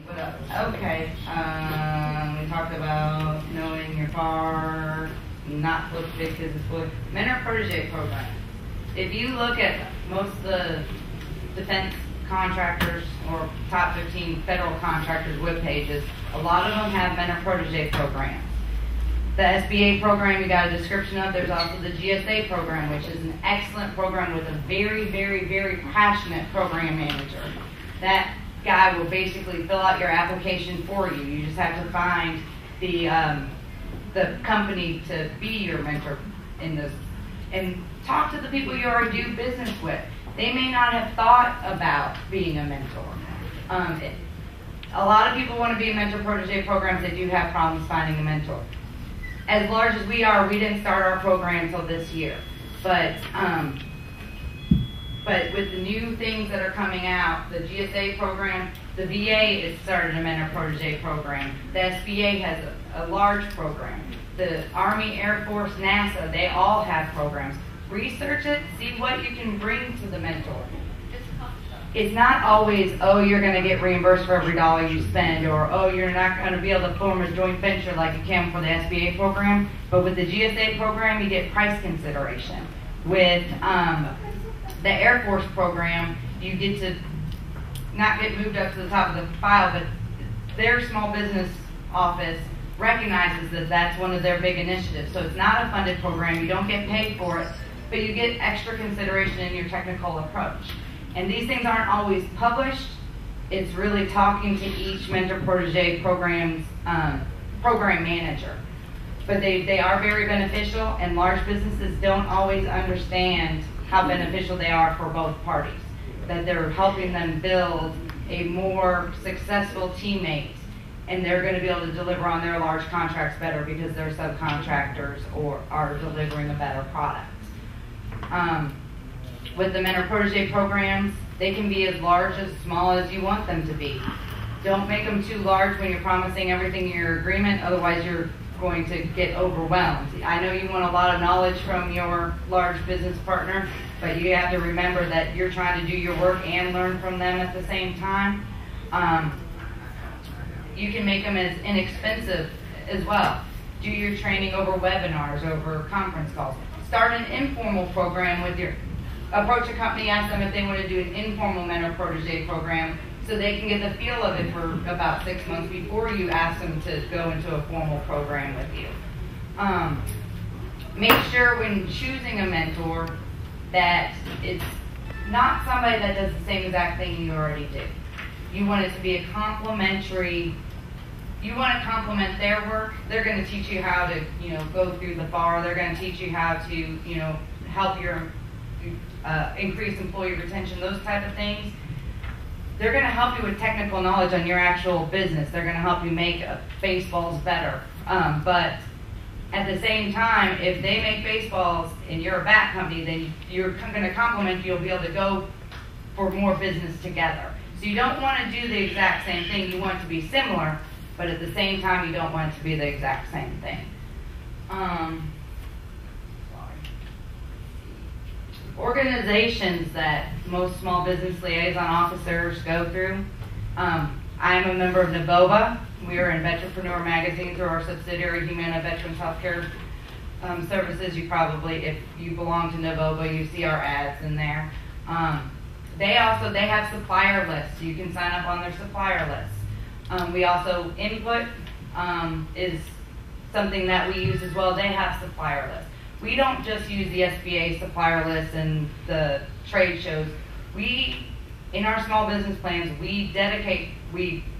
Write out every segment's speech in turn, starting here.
Okay, we talked about knowing your FAR, not supposed to be business book. Mentor Protege program. If you look at most of the defense contractors or top 15 federal contractors' web pages, a lot of them have mentor protege programs. The SBA program you got a description of. There's also the GSA program, which is an excellent program with a very, very, very passionate program manager. That guy will basically fill out your application for you. You just have to find the company to be your mentor in this, and talk to the people you already do business with. They may not have thought about being a mentor. A lot of people want to be in mentor protege programs. They do have problems finding a mentor. As large as we are, we didn't start our program until this year. But with the new things that are coming out, the GSA program, the VA has started a mentor protege program. The SBA has a large program. The Army, Air Force, NASA, they all have programs. Research it, see what you can bring to the mentor. It's not always, oh, you're going to get reimbursed for every dollar you spend, or oh, you're not going to be able to form a joint venture like you can for the SBA program. But with the GSA program, you get price consideration. With the Air Force program, you get to not get moved up to the top of the file, but their small business office recognizes that that's one of their big initiatives. So it's not a funded program. You don't get paid for it, but you get extra consideration in your technical approach. And these things aren't always published. It's really talking to each mentor protege program's program manager. But they are very beneficial, and large businesses don't always understand how beneficial they are for both parties. That they're helping them build a more successful teammate, and they're going to be able to deliver on their large contracts better because their subcontractors are delivering a better product. With the mentor protege programs, they can be as large as small as you want them to be. Don't make them too large when you're promising everything in your agreement, otherwise you're going to get overwhelmed. I know you want a lot of knowledge from your large business partner, but you have to remember that you're trying to do your work and learn from them at the same time. You can make them as inexpensive as well. Do your training over webinars, over conference calls. Start an informal program with your, approach a company, ask them if they want to do an informal mentor protege program so they can get the feel of it for about 6 months before you ask them to go into a formal program with you. Make sure when choosing a mentor that it's not somebody that does the same exact thing you already do. You want it to be a complementary. You want to complement their work. They're going to teach you how to, go through the FAR. They're going to teach you how to, help your increase employee retention, those type of things. They're going to help you with technical knowledge on your actual business. They're going to help you make baseballs better. But at the same time, if they make baseballs and you're a bat company, then you're going to complement. You'll be able to go for more business together. So you don't want to do the exact same thing. You want it to be similar, but at the same time, you don't want it to be the exact same thing. Organizations that most small business liaison officers go through. I'm a member of NAVOVA. We are in Veteranpreneur magazine through our subsidiary Humana Veterans Healthcare Services. You probably, if you belong to NAVOVA, you see our ads in there. They have supplier lists. You can sign up on their supplier lists. We also, Input is something that we use as well. They have supplier lists. We don't just use the SBA supplier list and the trade shows. In our small business plans, we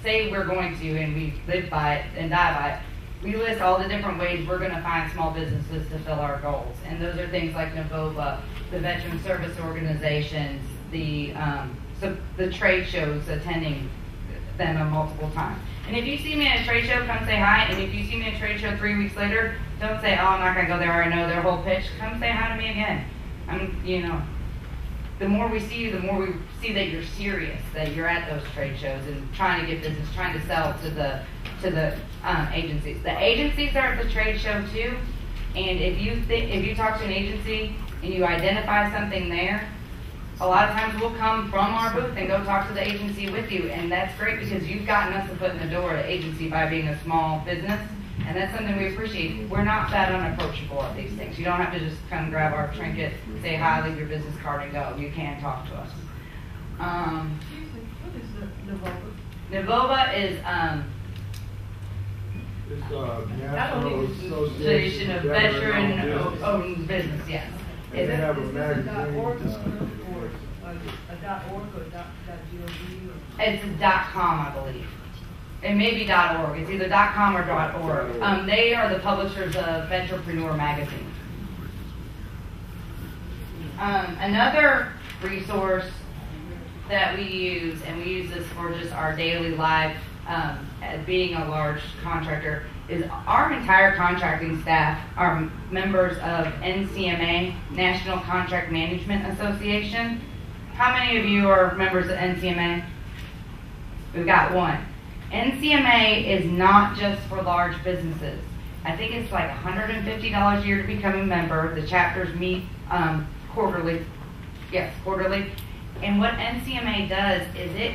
say we're going to, and we live by it and die by it. We list all the different ways we're going to find small businesses to fill our goals. And those are things like NAVOVA, the veteran service organizations, the trade shows, attending them multiple times. And if you see me at a trade show, come say hi. And if you see me at a trade show 3 weeks later, don't say, oh, I'm not going to go there. I know their whole pitch. Come say hi to me again. The more we see you, the more we see that you're serious, that you're at those trade shows and trying to get business, trying to sell to the agencies. The agencies are at the trade show too. And if you talk to an agency and you identify something there, a lot of times we'll come from our booth and go talk to the agency with you, and that's great because you've gotten us a foot in the door at the agency by being a small business, and that's something we appreciate. We're not that unapproachable at these things. You don't have to just come grab our trinket, say hi, leave your business card, and go. You can talk to us. What is the NAVOBA? NAVOBA is it's National Association of Veteran-Owned Business, yes. And they have a magazine. .org or .org or .gov? It's .com, I believe. It may be .org. It's either .com or .org. They are the publishers of Vetrepreneur magazine. Another resource that we use, and we use this for just our daily life as being a large contractor, is our entire contracting staff are members of NCMA, National Contract Management Association. How many of you are members of NCMA? We've got one. NCMA is not just for large businesses. I think it's like $150 a year to become a member. The chapters meet quarterly. Yes, quarterly. And what NCMA does is it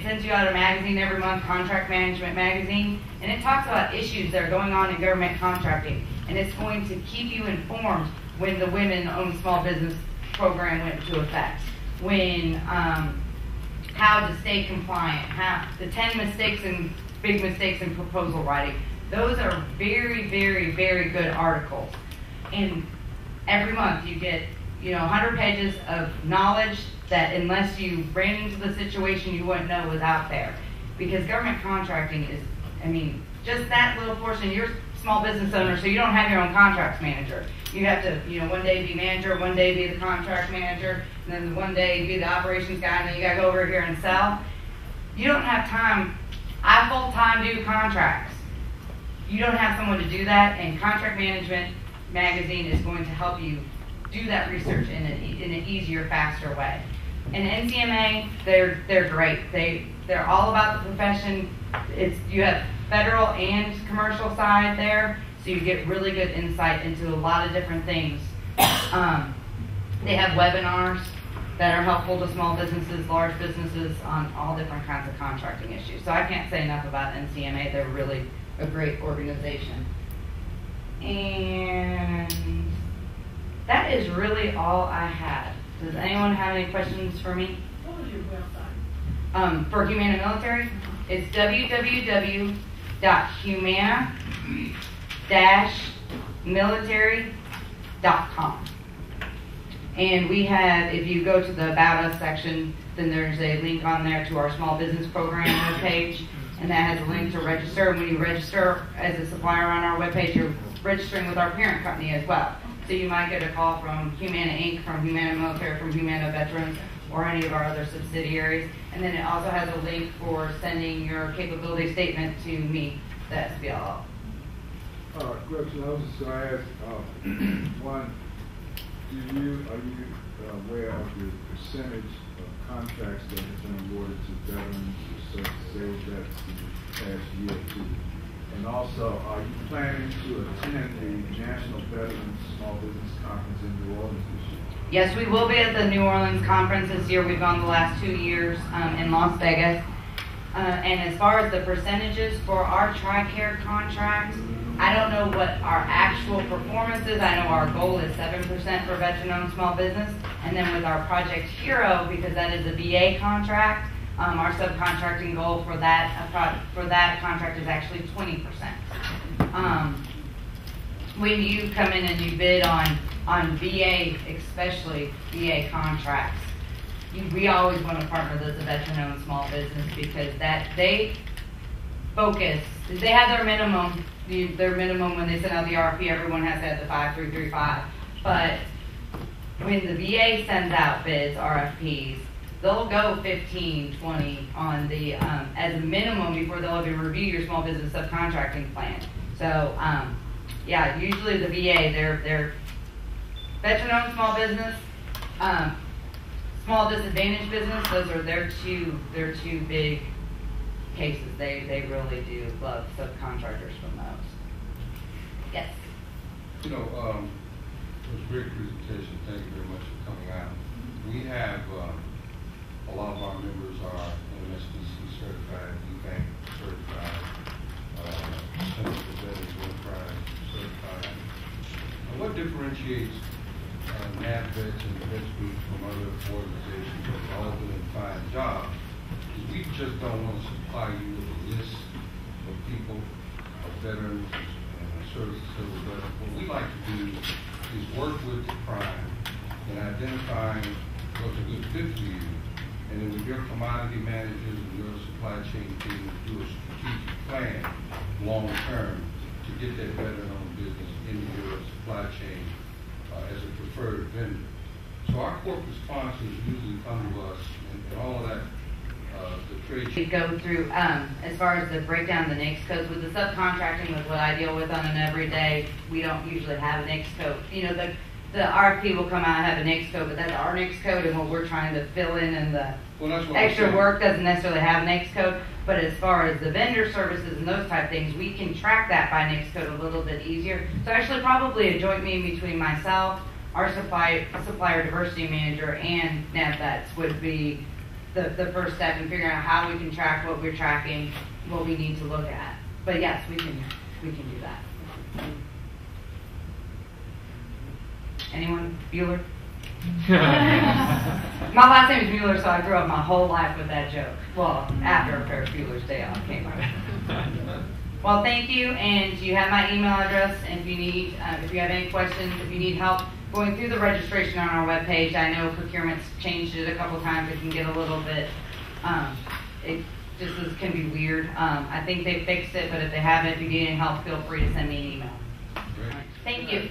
sends you out a magazine every month, Contract Management Magazine, and it talks about issues that are going on in government contracting. And it's going to keep you informed when the Women-Owned Small Business Program went into effect, when how to stay compliant, the 10 big mistakes in proposal writing. Those are very, very, very good articles. And every month you get 100 pages of knowledge that unless you ran into the situation you wouldn't know was out there. Because government contracting is, just that little portion, you're a small business owner, so you don't have your own contracts manager. You have to, one day be manager, one day be the contract manager, and then one day be the operations guy, and then you gotta go over here and sell. You don't have time. I full-time do contracts. You don't have someone to do that, and Contract Management Magazine is going to help you do that research in an easier, faster way. And NCMA, they're great. They're all about the profession. You have federal and commercial side there, so you get really good insight into a lot of different things. They have webinars that are helpful to small businesses, large businesses on all different kinds of contracting issues. So I can't say enough about NCMA. They're really a great organization. And that is really all I had. Does anyone have any questions for me? What was your website? For Humana Military, it's www.humana-military.com. And we have, if you go to the About Us section, then there's a link on there to our small business program webpage, and that has a link to register. When you register as a supplier on our webpage, you're registering with our parent company as well. So you might get a call from Humana Inc., from Humana Military, from Humana Veterans, or any of our other subsidiaries. And then it also has a link for sending your capability statement to me, the SBLO. Gretchen, I was just going to ask, one, are you aware of the percentage of contracts that have been awarded to veterans or sales vets in the past year or two? And also, are you planning to attend the National Veterans Small Business Conference in New Orleans this year? Yes, we will be at the New Orleans conference this year. We've gone the last 2 years in Las Vegas. And as far as the percentages for our TRICARE contracts, I don't know what our actual performance is. I know our goal is 7% for veteran-owned small business. And then with our Project Hero, because that is a VA contract, our subcontracting goal for that contract is actually 20%. When you come in and you bid on VA, especially VA contracts, we always want to partner with a veteran-owned small business because they focus. They have their minimum. Their minimum when they send out the RFP, everyone has to have the 5335. But when the VA sends out bids, RFPs, they'll go 15, 20 on the as a minimum before they'll even review your small business subcontracting plan. So yeah, usually the VA, they're veteran-owned small business, small disadvantaged business. Those are their two big cases. They really do love subcontractors from those. Yes. It was a great presentation. Thank you very much for coming out. We have, a lot of our members are MSDC certified, bank certified, Center for Veterans Enterprise certified. What differentiates NAVVETS and the vets group from other organizations that are all doing fine jobs is we just don't want to supply you with a list of people, of veterans and service civil veterans. What we like to do is work with the prime in identifying what's a good fit for you, and then with your commodity managers and your supply chain team do a strategic plan long term to get that veteran-owned business into your supply chain as a preferred vendor. So our corporate sponsors usually come to us and all of that, the trade. We go through, as far as the breakdown of the NAICS codes, with the subcontracting, with what I deal with on an everyday, we don't usually have a NAICS code. You know, the RFP will come out and have a NAICS code, but that's our NAICS code, and what we're trying to fill in and the extra work doesn't necessarily have a NAICS code. But as far as the vendor services and those type of things, we can track that by NAICS code a little bit easier. So actually probably a joint meeting between myself, our supplier diversity manager, and NAVVETS would be the first step in figuring out how we can track what we're tracking, what we need to look at. But yes, we can do that. Anyone? Bueller? My last name is Mueller, so I grew up my whole life with that joke. Well, after Ferris Bueller's Day Off came out. Well, thank you, and you have my email address. And if you need, if you have any questions, if you need help going through the registration on our webpage, I know procurement's changed it a couple times. It can get a little bit, it just can be weird. I think they fixed it, but if they haven't, if you need any help, feel free to send me an email. Great. Thank you.